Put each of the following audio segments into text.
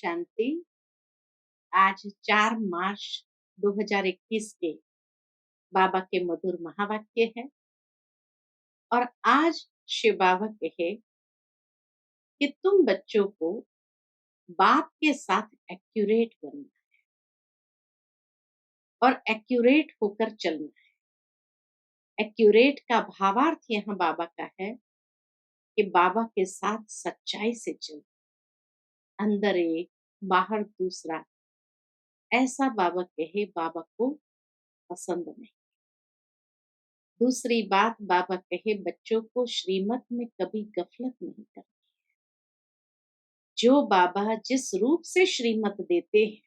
शांति। आज 4 मार्च 2021 के बाबा के मधुर महावाक्य है और आज शिव बाबा कहे कि तुम बच्चों को बाप के साथ एक्यूरेट बनना और एक्यूरेट होकर चलना है। एक्यूरेट का भावार्थ यहाँ बाबा का है कि बाबा के साथ सच्चाई से चलना, अंदर एक बाहर दूसरा, ऐसा बाबा कहे बाबा को पसंद नहीं। दूसरी बात बाबा कहे बच्चों को श्रीमत में कभी गफलत नहीं करनी। जो बाबा जिस रूप से श्रीमत देते हैं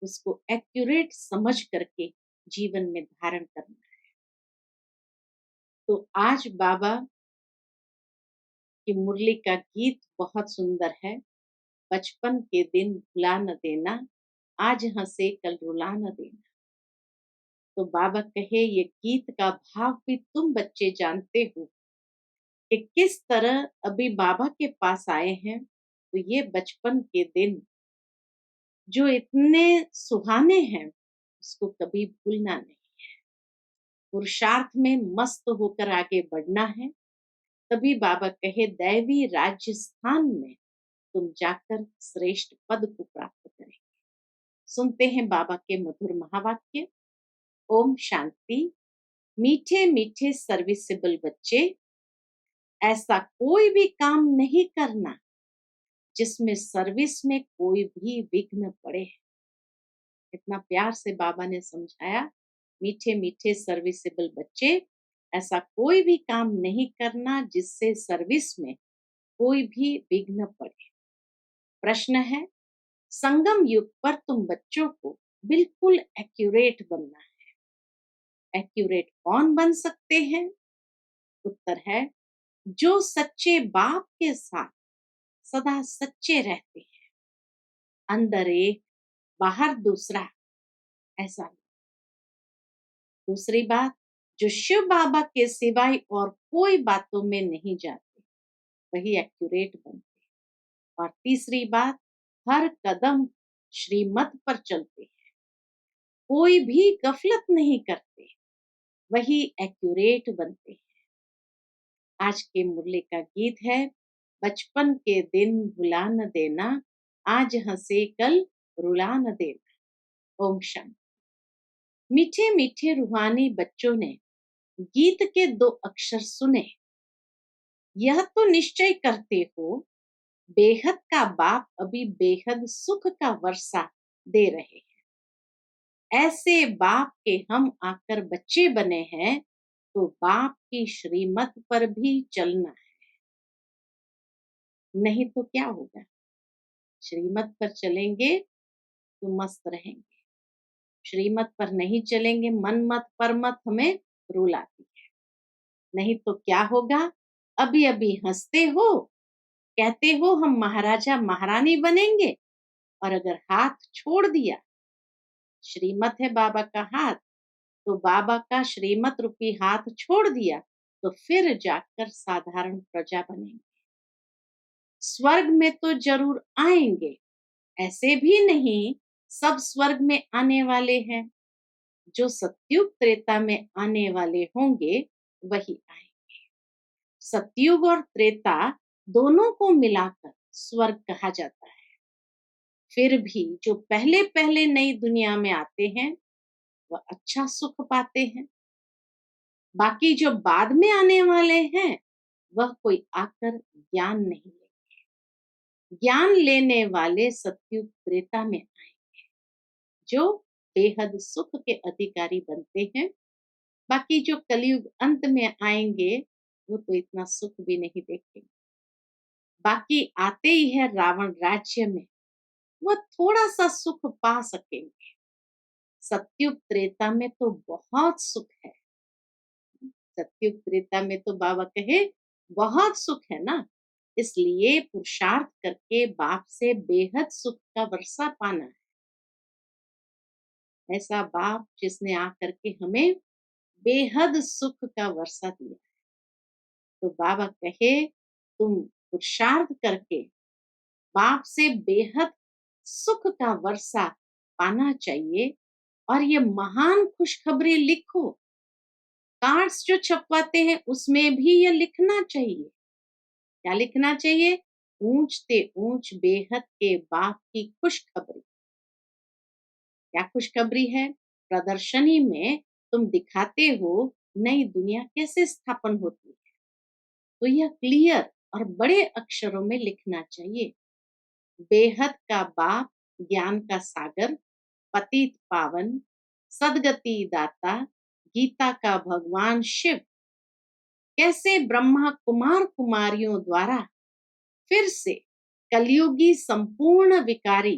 उसको एक्यूरेट समझ करके जीवन में धारण करना है। तो आज बाबा की मुरली का गीत बहुत सुंदर है। बचपन के दिन भुला न देना, आज हंसे कल रुला न देना। तो बाबा कहे ये गीत का भाव भी तुम बच्चे जानते हो कि किस तरह अभी बाबा के पास आए हैं। तो ये बचपन के दिन जो इतने सुहाने हैं उसको कभी भूलना नहीं है। पुरुषार्थ में मस्त होकर आगे बढ़ना है। तभी बाबा कहे दैवी राज्य स्थान में तुम जाकर श्रेष्ठ पद को प्राप्त करेंगे। सुनते हैं बाबा के मधुर महावाक्य। ओम शांति। मीठे मीठे सर्विसेबल बच्चे, ऐसा कोई भी काम नहीं करना जिसमें सर्विस में कोई भी विघ्न पड़े। इतना प्यार से बाबा ने समझाया। मीठे मीठे सर्विसेबल बच्चे, ऐसा कोई भी काम नहीं करना जिससे सर्विस में कोई भी विघ्न पड़े। प्रश्न है, संगम युग पर तुम बच्चों को बिल्कुल एक्यूरेट बनना है। एक्यूरेट कौन बन सकते हैं? उत्तर है, जो सच्चे बाप के साथ सदा सच्चे रहते हैं, अंदर एक बाहर दूसरा, ऐसा। दूसरी बात, जो शिव बाबा के सिवाय और कोई बातों में नहीं जाते, वही एक्यूरेट बनते। और तीसरी बात, हर कदम श्रीमत पर चलते हैं, कोई भी गफलत नहीं करते, वही एक्यूरेट बनते हैं। आज के मुरली का गीत है, बचपन के दिन भुला न देना, आज हंसे कल रुला न देना। ओम शांति। मीठे मीठे रूहानी बच्चों ने गीत के 2 अक्षर सुने। यह तो निश्चय करते हो बेहद का बाप अभी बेहद सुख का वर्षा दे रहे हैं। ऐसे बाप के हम आकर बच्चे बने हैं, तो बाप की श्रीमत पर भी चलना है। नहीं तो क्या होगा? श्रीमत पर चलेंगे तो मस्त रहेंगे, श्रीमत पर नहीं चलेंगे, मन मत पर मत हमें रुलाती है। नहीं तो क्या होगा? अभी अभी हंसते हो, कहते हो हम महाराजा महारानी बनेंगे, और अगर हाथ छोड़ दिया, श्रीमत है बाबा का हाथ, तो बाबा का श्रीमत रूपी हाथ छोड़ दिया, तो फिर जाकर साधारण प्रजा बनेंगे। स्वर्ग में तो जरूर आएंगे, ऐसे भी नहीं सब स्वर्ग में आने वाले हैं। जो सतयुग त्रेता में आने वाले होंगे वही आएंगे। सतयुग और त्रेता दोनों को मिलाकर स्वर्ग कहा जाता है। फिर भी जो पहले पहले नई दुनिया में आते हैं वह अच्छा सुख पाते हैं। बाकी जो बाद में आने वाले हैं वह कोई आकर ज्ञान नहीं लेंगे। ज्ञान लेने वाले सतयुग त्रेता में आएंगे, जो बेहद सुख के अधिकारी बनते हैं। बाकी जो कलयुग अंत में आएंगे वो तो इतना सुख भी नहीं देखेंगे। बाकी आते ही है रावण राज्य में, वह थोड़ा सा सुख पा सकेंगे। सतयुग त्रेता में तो बहुत सुख है। सतयुग त्रेता में तो बाबा कहे बहुत सुख है ना, इसलिए पुरुषार्थ करके बाप से बेहद सुख का वर्षा पाना है। ऐसा बाप जिसने आकर के हमें बेहद सुख का वर्षा दिया है। तो बाबा कहे तुम पुरुषार्थ करके बाप से बेहद सुख का वर्षा पाना चाहिए और ये महान खुशखबरी लिखो। कार्ड्स जो छपवाते हैं उसमें भी ये लिखना चाहिए। क्या लिखना चाहिए? ऊंचते ऊंच बेहद के बाप की खुशखबरी। क्या खुशखबरी है? प्रदर्शनी में तुम दिखाते हो नई दुनिया कैसे स्थापन होती है, तो यह क्लियर और बड़े अक्षरों में लिखना चाहिए। बेहद का बाप, ज्ञान का सागर, पतित पावन, सदगति दाता, गीता का भगवान शिव कैसे ब्रह्मा कुमार कुमारियों द्वारा फिर से कलयुगी संपूर्ण विकारी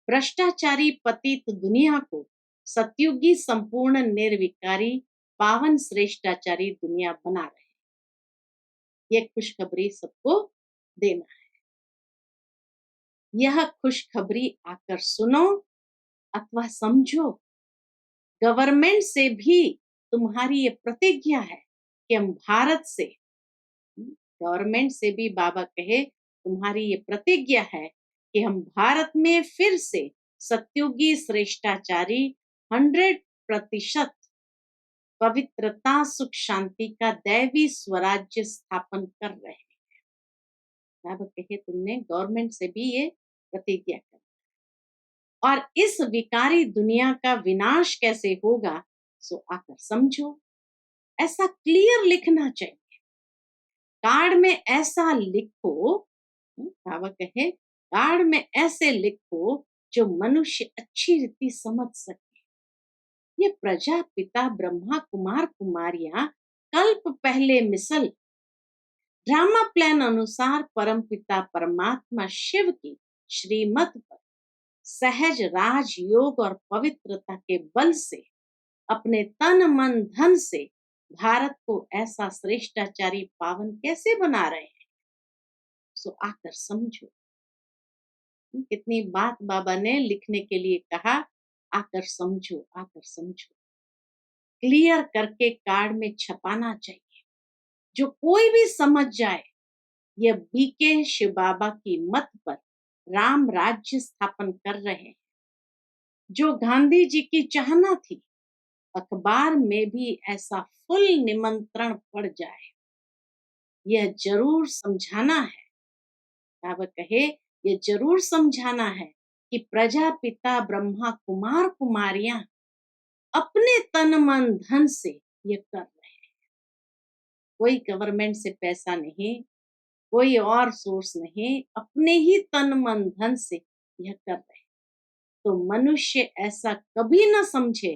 भ्रष्टाचारी पतित दुनिया को सतयुगी संपूर्ण निर्विकारी पावन श्रेष्ठाचारी दुनिया बना रहे। ये खुशखबरी सबको देना है। यह खुशखबरी आकर सुनो अथवा समझो। गवर्नमेंट से भी तुम्हारी ये प्रतिज्ञा है कि हम भारत से, गवर्नमेंट से भी बाबा कहे तुम्हारी ये प्रतिज्ञा है कि हम भारत में फिर से सत्युगी श्रेष्ठाचारी 100% पवित्रता सुख शांति का दैवी स्वराज्य स्थापन कर रहे हैं। बाबा कहे तुमने गवर्नमेंट से भी ये प्रतिज्ञा कर, और इस विकारी दुनिया का विनाश कैसे होगा सो आकर समझो। ऐसा क्लियर लिखना चाहिए। कार्ड में ऐसा लिखो, बाबा कहे कार्ड में ऐसे लिखो जो मनुष्य अच्छी रीति समझ सके। ये प्रजापिता ब्रह्मा कुमार कुमारियां कल्प पहले मिसल ड्रामा प्लान अनुसार परमपिता परमात्मा शिव की श्रीमत पर सहज राज योग और पवित्रता के बल से अपने तन मन धन से भारत को ऐसा श्रेष्ठाचारी पावन कैसे बना रहे हैं, सो आकर समझो। कितनी बात बाबा ने लिखने के लिए कहा, आकर समझो, आकर समझो। क्लियर करके कार्ड में छपाना चाहिए, जो कोई भी समझ जाए यह बीके शिव बाबा की मत पर राम राज्य स्थापन कर रहे हैं। जो गांधी जी की चाहना थी, अखबार में भी ऐसा फुल निमंत्रण पड़ जाए। यह जरूर समझाना है, बाबा कहे ये जरूर समझाना है कि प्रजापिता ब्रह्मा कुमार कुमारियां अपने तन मन धन से ये कर रहे हैं। कोई गवर्नमेंट से पैसा नहीं, कोई और सोर्स नहीं, अपने ही तन मन धन से यह कर रहे हैं। तो मनुष्य ऐसा कभी ना समझे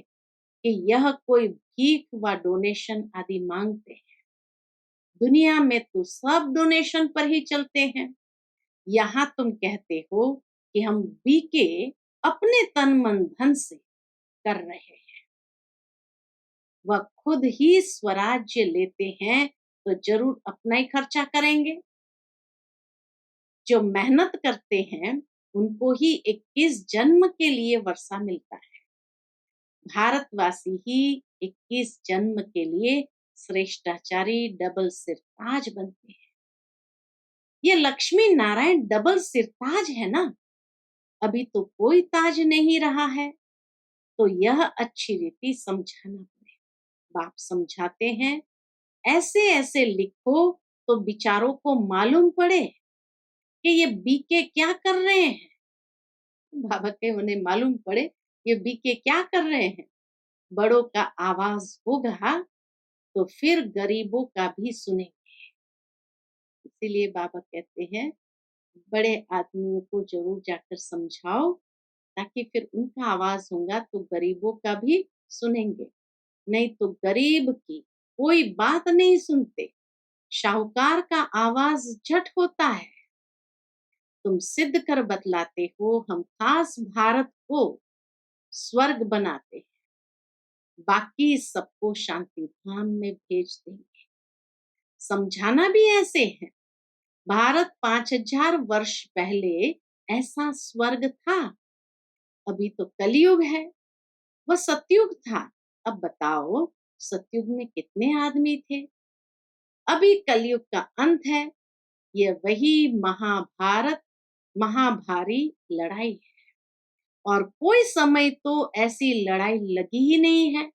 कि यह कोई भीख व डोनेशन आदि मांगते हैं। दुनिया में तो सब डोनेशन पर ही चलते हैं। यहाँ तुम कहते हो कि हम बीके अपने तन मन धन से कर रहे हैं। वह खुद ही स्वराज्य लेते हैं तो जरूर अपना ही खर्चा करेंगे। जो मेहनत करते हैं उनको ही 21 जन्म के लिए वर्षा मिलता है। भारतवासी ही 21 जन्म के लिए श्रेष्ठाचारी डबल सिरताज बनते हैं। ये लक्ष्मी नारायण डबल सिरताज है ना, अभी तो कोई ताज नहीं रहा है, तो यह अच्छी रीति समझाना पड़े। बाप समझाते हैं ऐसे ऐसे लिखो तो बिचारों को मालूम पड़े कि ये बीके क्या कर रहे हैं। बाबा के उन्हें मालूम पड़े ये बीके क्या कर रहे हैं। बड़ों का आवाज होगा तो फिर गरीबों का भी सुनेंगे। इसीलिए बाबा कहते हैं बड़े आदमियों को जरूर जाकर समझाओ, ताकि फिर उनका आवाज होगा तो गरीबों का भी सुनेंगे। नहीं तो गरीब की कोई बात नहीं सुनते। शाहूकार का आवाज झट होता है। तुम सिद्ध कर बतलाते हो हम खास भारत को स्वर्ग बनाते हैं, बाकी सबको शांति धाम में भेज देंगे। समझाना भी ऐसे है। भारत 5000 वर्ष पहले ऐसा स्वर्ग था। अभी तो कलयुग है, वह सतयुग था। अब बताओ सतयुग में कितने आदमी थे। अभी कलयुग का अंत है। यह वही महाभारत महाभारी लड़ाई है। और कोई समय तो ऐसी लड़ाई लगी ही नहीं है।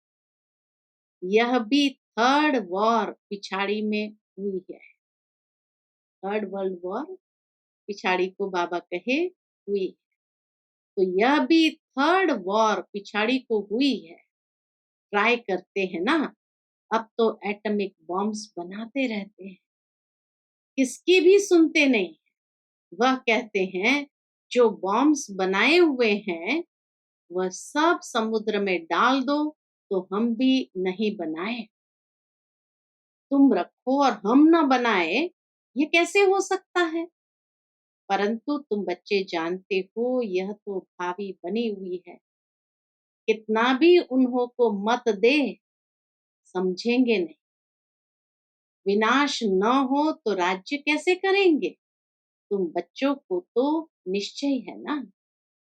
यह भी थर्ड वॉर पिछाड़ी में हुई है। थर्ड वर्ल्ड वॉर पिछाड़ी को बाबा कहे हुई। तो यह भी थर्ड वॉर पिछाड़ी को हुई है। ट्राई करते हैं ना, अब तो एटॉमिक बॉम्ब्स बनाते रहते हैं, किसकी भी सुनते नहीं। वह कहते हैं जो बॉम्ब्स बनाए हुए हैं वह सब समुद्र में डाल दो तो हम भी नहीं बनाए। तुम रखो और हम ना बनाए, ये कैसे हो सकता है? परंतु तुम बच्चे जानते हो यह तो भावी बनी हुई है। कितना भी उन्हों को मत दे, समझेंगे नहीं। विनाश न हो तो राज्य कैसे करेंगे? तुम बच्चों को तो निश्चय है ना।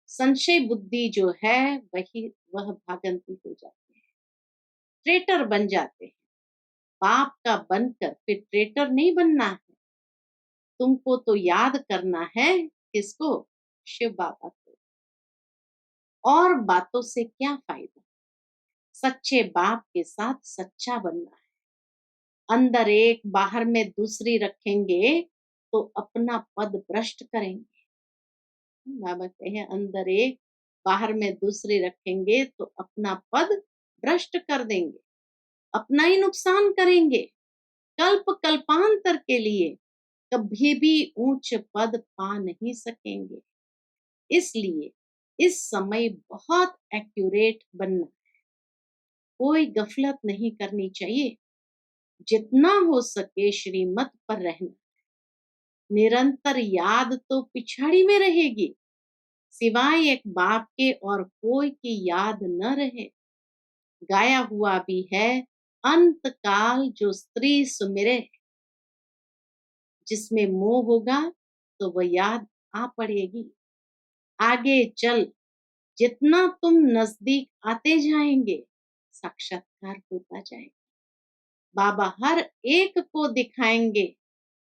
संशय बुद्धि जो है वह भागंती हो जाती है, ट्रेटर बन जाते हैं। बाप का बनकर फिर ट्रेटर नहीं बनना है। तुमको तो याद करना है किसको? शिव बाबा को। और बातों से क्या फायदा? सच्चे बाप के साथ सच्चा बनना है। अंदर एक बाहर में दूसरी रखेंगे तो अपना पद भ्रष्ट करेंगे। बाबा कहे अंदर एक बाहर में दूसरी रखेंगे तो अपना पद भ्रष्ट कर देंगे, अपना ही नुकसान करेंगे। कल्प कल्पांतर के लिए कभी भी ऊंच पद पा नहीं सकेंगे। इसलिए इस समय बहुत एक्यूरेट बनना, कोई गफलत नहीं करनी चाहिए। जितना हो सके श्रीमत पर रहना। निरंतर याद तो पिछाड़ी में रहेगी, सिवाय एक बाप के और कोई की याद न रहे। गाया हुआ भी है, अंत काल जो स्त्री सुमिरे। जिसमें मोह होगा तो वह याद आ पड़ेगी। आगे चल जितना तुम नजदीक आते जाएंगे साक्षात्कार होता जाएगा। बाबा हर एक को दिखाएंगे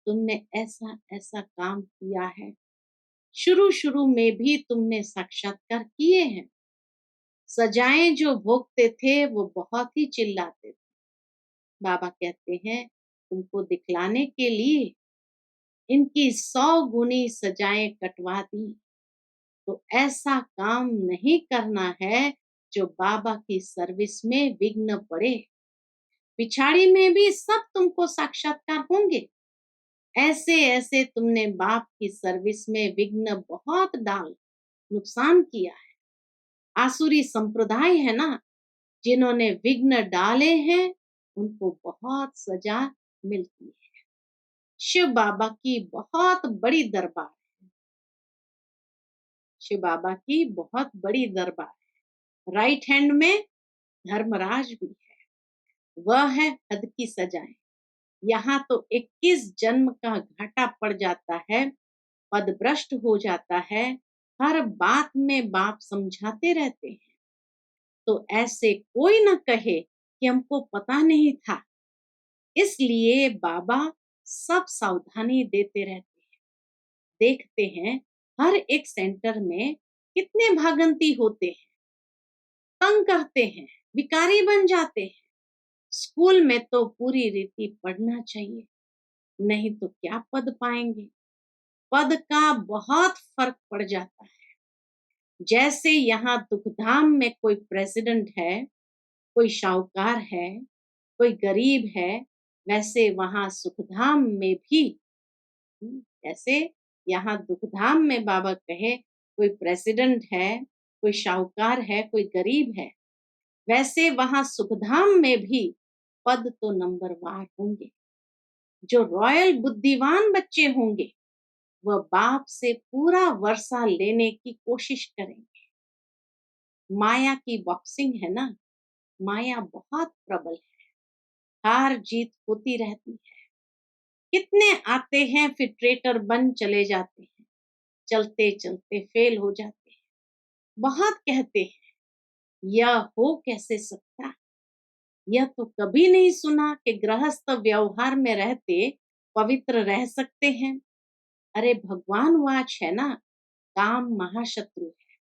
तुमने ऐसा ऐसा काम किया है। शुरू शुरू में भी तुमने साक्षात्कार किए हैं। सजाएं जो भोगते थे वो बहुत ही चिल्लाते थे। बाबा कहते हैं तुमको दिखलाने के लिए इनकी 100 गुनी सजाएं कटवा दी। तो ऐसा काम नहीं करना है जो बाबा की सर्विस में विघ्न पड़े। पिछाड़ी में भी सब तुमको साक्षात्कार होंगे। ऐसे ऐसे तुमने बाप की सर्विस में विघ्न बहुत डाल नुकसान किया है। आसुरी संप्रदाय है ना, जिन्होंने विघ्न डाले हैं उनको बहुत सजा मिलती है। शिव बाबा की बहुत बड़ी दरबार, शिव बाबा की बहुत बड़ी दरबार। राइट हैंड में धर्मराज भी है, वह है हद की सजाएं। यहाँ तो 21 जन्म का घाटा पड़ जाता है, पद भ्रष्ट हो जाता है। हर बात में बाप समझाते रहते हैं। तो ऐसे कोई न कहे कि हमको पता नहीं था। इसलिए बाबा सब सावधानी देते रहते हैं। देखते हैं हर एक सेंटर में कितने भागंती होते हैं, तंग करते हैं, विकारी बन जाते हैं। स्कूल में तो पूरी रीति पढ़ना चाहिए, नहीं तो क्या पद पाएंगे। पद का बहुत फर्क पड़ जाता है। जैसे यहाँ दुखधाम में कोई प्रेसिडेंट है, कोई शाहूकार है, कोई गरीब है, वैसे वहां सुखधाम में भी जैसे यहाँ दुखधाम में बाबा कहे कोई प्रेसिडेंट है, कोई शाहूकार है, कोई गरीब है, वैसे वहां सुखधाम में भी पद तो नंबरवार होंगे। जो रॉयल बुद्धिमान बच्चे होंगे वह बाप से पूरा वर्षा लेने की कोशिश करेंगे। माया की बॉक्सिंग है ना, माया बहुत प्रबल है, हार जीत होती रहती है। कितने आते हैं फिर ट्रेटर बन चले जाते हैं, चलते चलते फेल हो जाते हैं। बहुत कहते हैं यह हो कैसे सकता, यह तो कभी नहीं सुना कि गृहस्थ व्यवहार में रहते पवित्र रह सकते हैं। अरे भगवान वाच है ना, काम महाशत्रु है।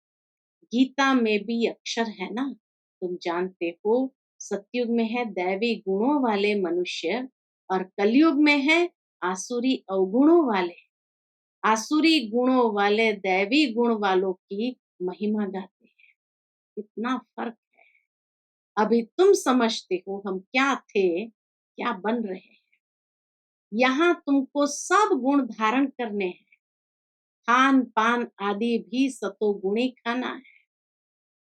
गीता में भी अक्षर है ना, तुम जानते हो। सतयुग में है दैवी गुणों वाले मनुष्य और कलयुग में है आसुरी अवगुणों वाले। आसुरी गुणों वाले दैवी गुण वालों की महिमा गाते हैं। इतना फर्क है। अभी तुम समझते हो हम क्या थे, क्या बन रहे हैं। यहाँ तुमको सब गुण धारण करने हैं। खान पान आदि भी सतोगुणी खाना है।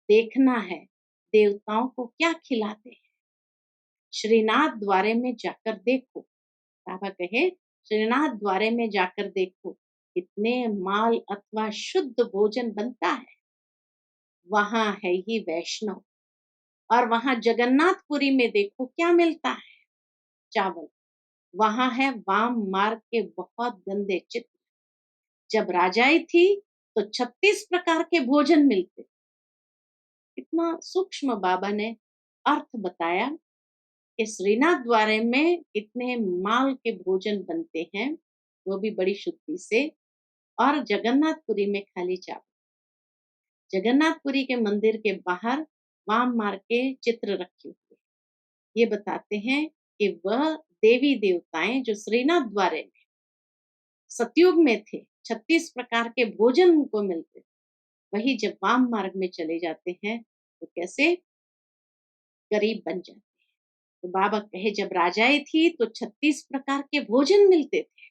देखना है देवताओं को क्या खिलाते हैं। श्रीनाथ द्वारे में जाकर देखो। बाबा कहे श्रीनाथ द्वारे में जाकर देखो कितने माल अथवा शुद्ध भोजन बनता है। वहां है ही वैष्णव। और वहां जगन्नाथपुरी में देखो क्या मिलता है, चावल। वहां है वाम मार्ग के बहुत गंदे चित्र। जब राजाई थी तो 36 प्रकार के भोजन मिलते। इतना सूक्ष्म बाबा ने अर्थ बताया कि श्रीनाथ द्वारे में इतने माल के भोजन बनते हैं, वो भी बड़ी शुद्धि से। और जगन्नाथपुरी में खाली चावल। जगन्नाथपुरी के मंदिर के बाहर वाम मार्ग के चित्र रखे हुए, ये बताते हैं कि वह देवी देवताएं जो श्रीनाथ द्वारे में सतयुग में थे, 36 प्रकार के भोजन उनको मिलते, वही जब वाम मार्ग में चले जाते हैं तो कैसे गरीब बन जाते हैं। तो बाबा कहे जब राजाएं थी तो 36 प्रकार के भोजन मिलते थे,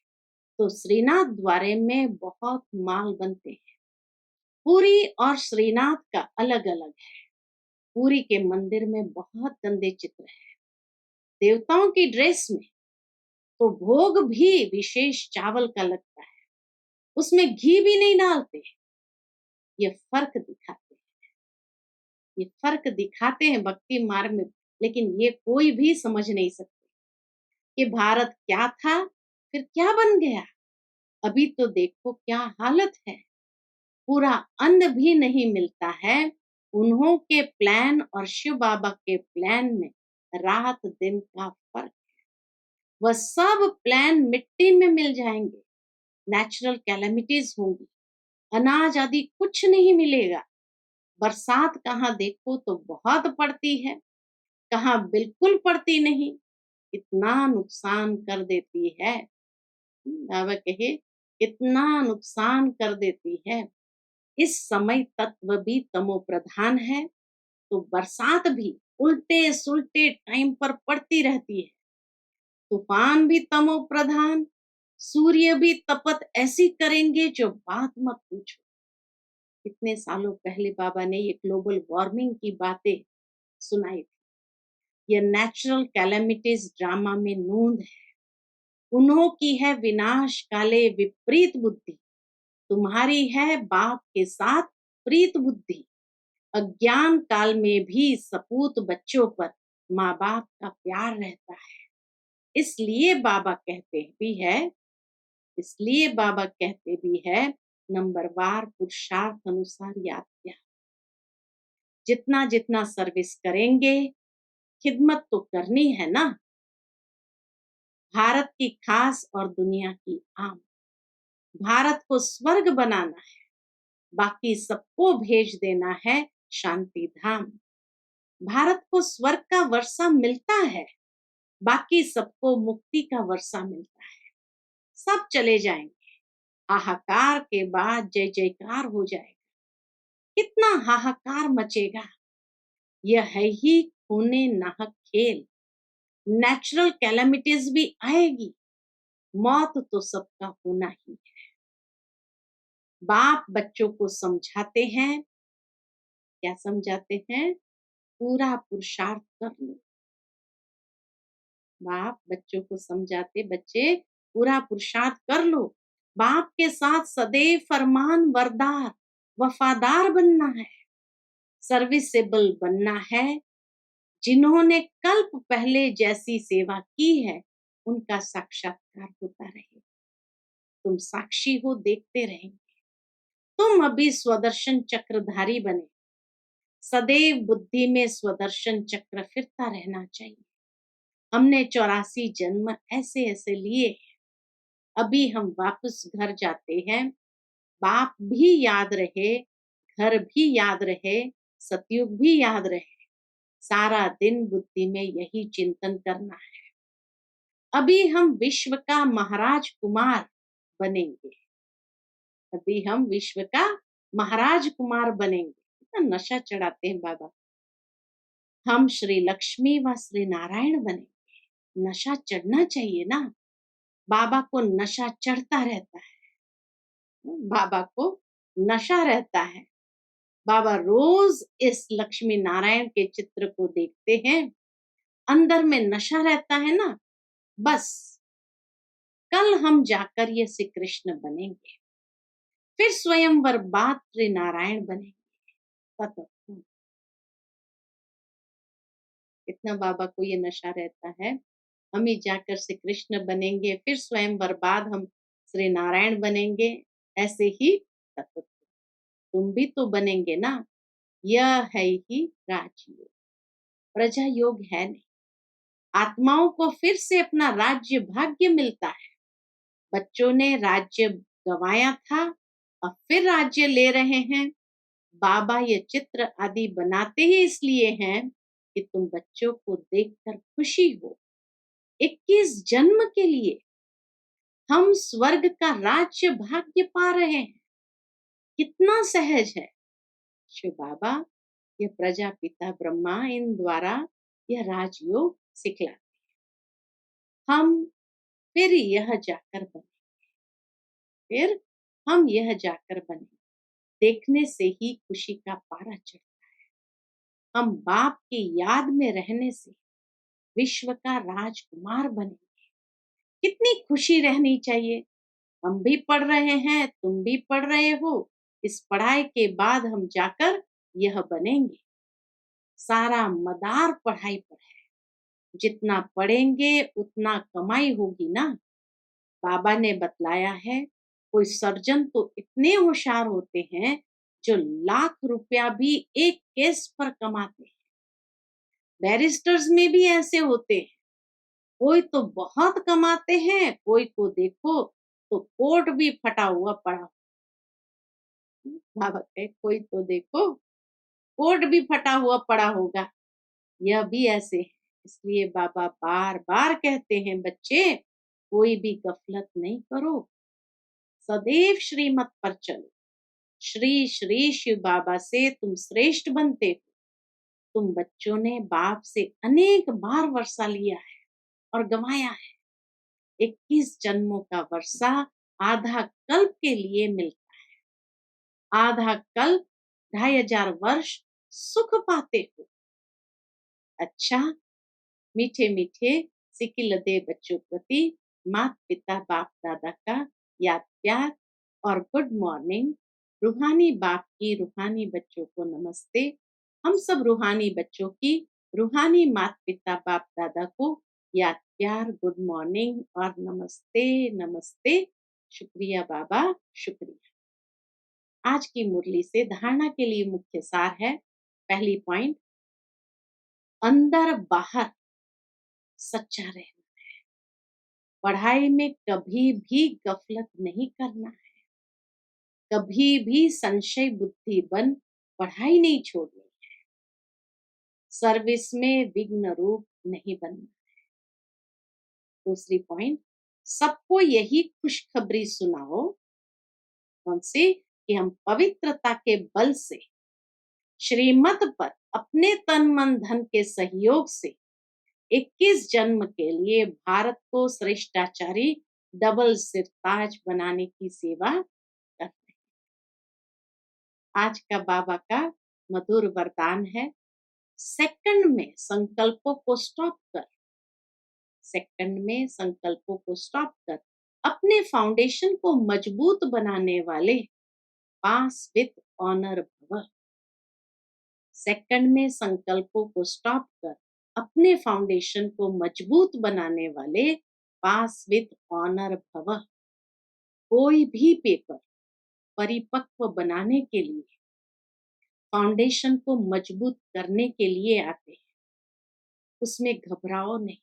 तो श्रीनाथ द्वारे में बहुत माल बनते हैं। पुरी और श्रीनाथ का अलग अलग है। पुरी के मंदिर में बहुत गंदे चित्र है। देवताओं की ड्रेस में तो भोग भी विशेष चावल का लगता है, उसमें घी भी नहीं डालते। ये फर्क दिखाते हैं। ये फर्क दिखाते हैं भक्ति मार्ग में। लेकिन ये कोई भी समझ नहीं सकते कि भारत क्या था फिर क्या बन गया। अभी तो देखो क्या हालत है। पूरा अन्न भी नहीं मिलता है। उन्हों के प्लान और शिव बाबा के प्लान में रात दिन का फर्क है। वह सब प्लान मिट्टी में मिल जाएंगे। नेचुरल कैलेमिटीज होंगी। अनाज आदि कुछ नहीं मिलेगा। बरसात कहाँ देखो तो बहुत पड़ती है, कहाँ बिल्कुल पड़ती नहीं। इतना नुकसान कर देती है। बाबा कहे इतना नुकसान कर देती है। इस समय तत्व भी तमो प्रधान है, तो बरसात भी उल्टे सुल्टे टाइम पर पड़ती रहती है। तूफान भी तमो प्रधान। सूर्य भी तपत ऐसी करेंगे जो बात मत पूछो। कितने सालों पहले बाबा ने ये ग्लोबल वार्मिंग की बातें सुनाई थी। ये नेचुरल कैलेमिटीज ड्रामा में नूंद है। उन्हों की है विनाश काले विपरीत बुद्धि। तुम्हारी है बाप के साथ प्रीत बुद्धि। अज्ञान काल में भी सपूत बच्चों पर माँ बाप का प्यार रहता है। इसलिए बाबा कहते भी है, इसलिए बाबा कहते भी है नंबरवार पुरुषार्थ अनुसार यात्रा। जितना जितना सर्विस करेंगे, खिदमत तो करनी है ना। भारत की खास और दुनिया की आम। भारत को स्वर्ग बनाना है, बाकी सबको भेज देना है शांति धाम। भारत को स्वर्ग का वर्षा मिलता है, बाकी सबको मुक्ति का वर्षा मिलता है। सब चले जाएंगे, हाहाकार के बाद जय जयकार हो जाएगा। कितना हाहाकार मचेगा। यह है ही खूने नाहक खेल। नेचुरल कैलेमिटीज भी आएगी, मौत तो सबका होना ही है। बाप बच्चों को समझाते हैं, क्या समझाते हैं? पूरा पुरुषार्थ कर लो। बाप बच्चों को समझाते, बच्चे पूरा पुरुषार्थ कर लो। बाप के साथ सदैव फरमान बरदार वफादार बनना है। सर्विसेबल बनना है। जिन्होंने कल्प पहले जैसी सेवा की है उनका साक्षात्कार होता रहे। तुम साक्षी हो, देखते रहेंगे। तुम अभी स्वदर्शन चक्रधारी बने। सदैव बुद्धि में स्वदर्शन चक्र फिरता रहना चाहिए। हमने 84 जन्म ऐसे ऐसे लिए हैं। अभी हम वापस घर जाते हैं। बाप भी याद रहे, घर भी याद रहे, सतयुग भी याद रहे, सारा दिन बुद्धि में यही चिंतन करना है। अभी हम विश्व का महाराज कुमार बनेंगे, अभी हम विश्व का महाराज कुमार बनेंगे। कितना नशा चढ़ाते हैं बाबा। हम श्री लक्ष्मी व श्री नारायण बनेंगे। नशा चढ़ना चाहिए ना, बाबा को नशा चढ़ता रहता है, बाबा को नशा रहता है। बाबा रोज इस लक्ष्मी नारायण के चित्र को देखते हैं, अंदर में नशा रहता है ना। बस कल हम जाकर ये श्री कृष्ण बनेंगे, फिर स्वयंवर बाद श्री नारायण बनेंगे। इतना बाबा को ये नशा रहता है, हम ही जाकर श्री कृष्ण बनेंगे, फिर स्वयंवर बाद हम श्री नारायण बनेंगे। ऐसे ही तुम भी तो बनेंगे ना। यह है ही राजयोग, प्रजा योग है नहीं। आत्माओं को फिर से अपना राज्य भाग्य मिलता है। बच्चों ने राज्य गंवाया था, अब फिर राज्य ले रहे हैं। बाबा ये चित्र आदि बनाते ही इसलिए हैं कि तुम बच्चों को देखकर खुशी हो। 21 जन्म के लिए हम स्वर्ग का राज्य भाग्य पा रहे हैं। कितना सहज है। शिव बाबा, यह प्रजापिता ब्रह्मा इन द्वारा यह राजयोग सिखलाते हैं। हम फिर यह जाकर बने, फिर हम यह जाकर बने। देखने से ही खुशी का पारा चढ़ता है। हम बाप की याद में रहने से विश्व का राजकुमार बनेंगे। कितनी खुशी रहनी चाहिए। हम भी पढ़ रहे हैं, तुम भी पढ़ रहे हो। इस पढ़ाई के बाद हम जाकर यह बनेंगे। सारा मदार पढ़ाई पर है। जितना पढ़ेंगे उतना कमाई होगी ना। बाबा ने बतलाया है, कोई सर्जन तो इतने होशियार होते हैं जो लाख रुपया भी एक केस पर कमाते हैं। बैरिस्टर्स में भी ऐसे होते हैं। कोई तो बहुत कमाते हैं, कोई को देखो तो कोट भी फटा हुआ पड़ा। बाबा कहे कोई तो देखो कोट भी फटा हुआ पड़ा होगा। यह भी ऐसे है। इसलिए बाबा बार बार कहते हैं, बच्चे कोई भी गफलत नहीं करो, सदैव श्रीमत पर चलो। श्री श्री शिव बाबा से तुम श्रेष्ठ बनते हो। तुम बच्चों ने बाप से अनेक बार वर्षा लिया है और गंवाया है। 21 जन्मों का वर्षा आधा कल्प के लिए मिलता है। आधा कल्प 2500 वर्ष सुख पाते हो। अच्छा, मीठे मीठे सिकिलदे बच्चों प्रति माता पिता बाप दादा का याद प्यार और गुड मॉर्निंग। रूहानी बाप की रूहानी बच्चों को नमस्ते। हम सब रूहानी बच्चों की रूहानी माता पिता बाप दादा को याद प्यार, गुड मॉर्निंग और नमस्ते नमस्ते। शुक्रिया बाबा, शुक्रिया। आज की मुरली से धारणा के लिए मुख्य सार है। पहली पॉइंट, अंदर बाहर सच्चा रहना। पढ़ाई में कभी भी गफलत नहीं करना है। कभी भी संशय बुद्धि बन पढ़ाई नहीं छोड़नी है। सर्विस में विघ्न रूप नहीं बनना है। दूसरी पॉइंट, सबको यही खुशखबरी सुनाओ। कौन सी? कि हम पवित्रता के बल से श्रीमत पर अपने तन मन धन के सहयोग से 21 जन्म के लिए भारत को श्रेष्ठाचारी डबल सिरताज बनाने की सेवा कर रहे हैं। आज का बाबा का मधुर वरदान है, सेकंड में संकल्पों को स्टॉप कर, सेकंड में संकल्पों को स्टॉप कर अपने फाउंडेशन को मजबूत बनाने वाले पास विथ ऑनर भव। सेकंड में संकल्पों को स्टॉप कर अपने फाउंडेशन को मजबूत बनाने वाले पास विथ ऑनर भव। कोई भी पेपर परिपक्व बनाने के लिए, फाउंडेशन को मजबूत करने के लिए आते हैं। उसमें घबराओ नहीं।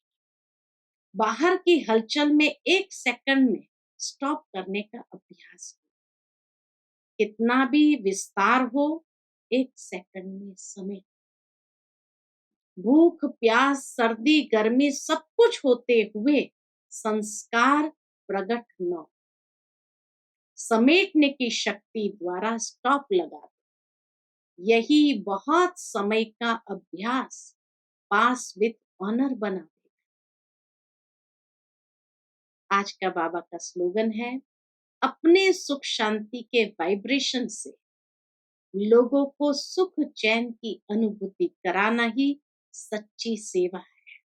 बाहर की हलचल में 1 सेकंड में स्टॉप करने का अभ्यास करो। कितना भी विस्तार हो, एक सेकंड में समेट। भूख प्यास सर्दी गर्मी सब कुछ होते हुए संस्कार प्रकट न हो। समेटने की शक्ति द्वारा स्टॉप लगा दो। यही बहुत समय का अभ्यास पास विथ ऑनर बना देगा। आज का बाबा का स्लोगन है, अपने सुख शांति के वाइब्रेशन से लोगों को सुख चैन की अनुभूति कराना ही सच्ची सेवा है।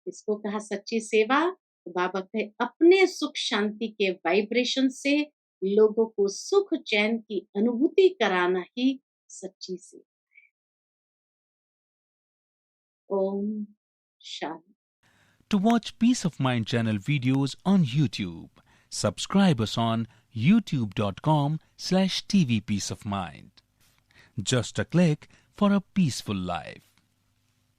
इसको कहा सच्ची सेवा, तो बाबा कहे अपने सुख शांति के वाइब्रेशन से लोगों को सुख चैन की अनुभूति कराना ही सच्ची सेवा है। Om Shanti. To watch Peace of Mind channel videos on YouTube, subscribe us on youtube.com/tvpeaceofmind. Just a click for a peaceful life.